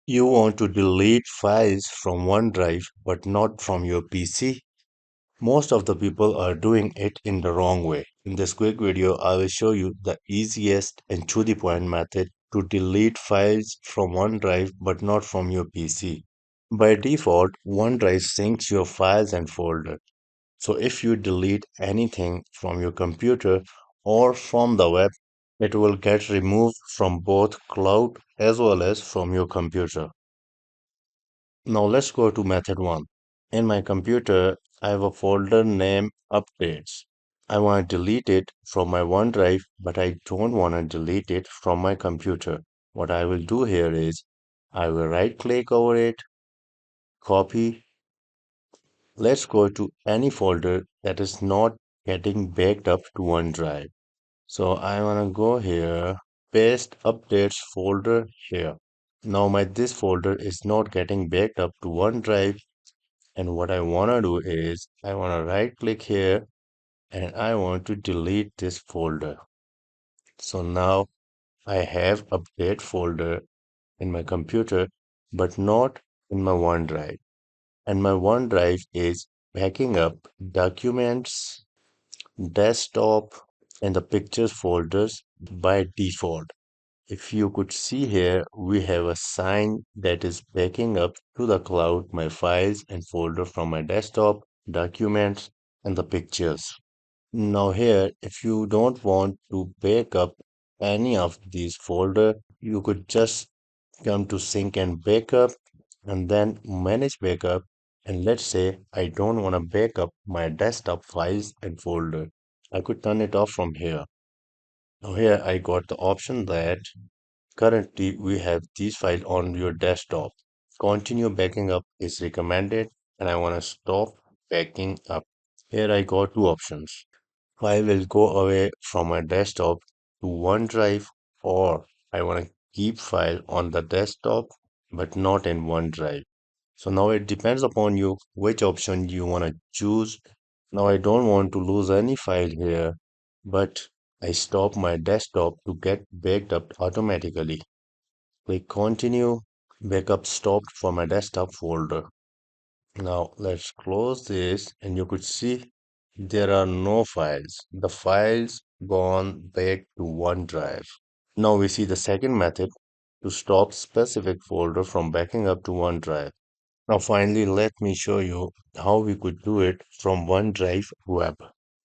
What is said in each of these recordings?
You want to delete files from OneDrive but not from your PC? Most of the people are doing it in the wrong way. In this quick video, I will show you the easiest and to the point method to delete files from OneDrive but not from your PC. By default, OneDrive syncs your files and folder. So if you delete anything from your computer or from the web, it will get removed from both cloud as well as from your computer. Now let's go to method 1. In my computer, I have a folder named Updates. I want to delete it from my OneDrive, but I don't want to delete it from my computer. What I will do here is I will right click over it, copy. Let's go to any folder that is not getting backed up to OneDrive. So I want to go here, paste updates folder here. Now my this folder is not getting backed up to OneDrive. And what I want to do is I want to right click here and I want to delete this folder. So now I have update folder in my computer, but not in my OneDrive. And my OneDrive is backing up documents, desktop, and the pictures folders by default. If you could see here, we have a sign that is backing up to the cloud my files and folder from my desktop, documents, and the pictures. Now here, if you don't want to back up any of these folder, you could just come to sync and backup and then manage backup. And let's say I don't want to back up my desktop files and folder. I could turn it off from here. Now here I got the option that currently, we have these files on your desktop. Continue backing up is recommended, and I want to stop backing up. Here I got two options. File will go away from my desktop to OneDrive, or I want to keep file on the desktop but not in OneDrive. So now it depends upon you which option you want to choose. Now I don't want to lose any file here, but I stop my desktop to get backed up automatically. Click continue, backup stopped for my desktop folder. Now let's close this and you could see there are no files. The files gone back to OneDrive. Now we see the second method to stop specific folder from backing up to OneDrive. Now finally let me show you how we could do it from OneDrive web.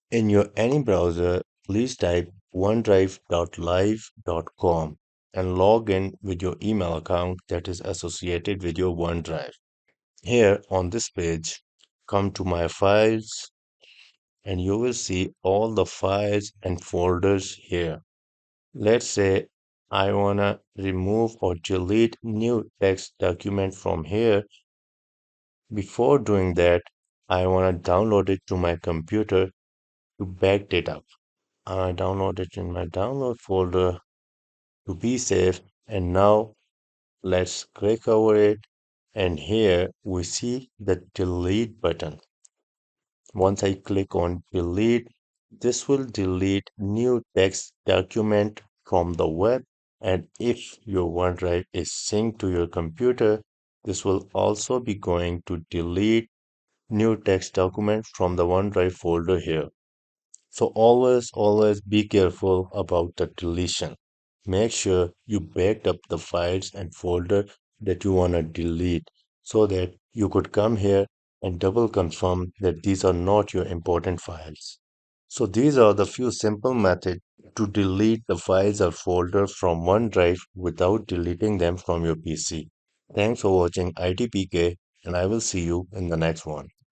In your any browser, please type onedrive.live.com and log in with your email account that is associated with your OneDrive. Here on this page, come to my files and you will see all the files and folders here. Let's say I want to remove or delete new text document from here. Before doing that, I want to download it to my computer to back it up. I download it in my download folder to be safe. And now let's click over it. And here we see the delete button. Once I click on delete, this will delete new text document from the web. And if your OneDrive is synced to your computer, this will also be going to delete new text document from the OneDrive folder here. So always be careful about the deletion. Make sure you backed up the files and folder that you want to delete so that you could come here and double confirm that these are not your important files. So these are the few simple methods to delete the files or folders from OneDrive without deleting them from your PC. Thanks for watching ITPK and I will see you in the next one.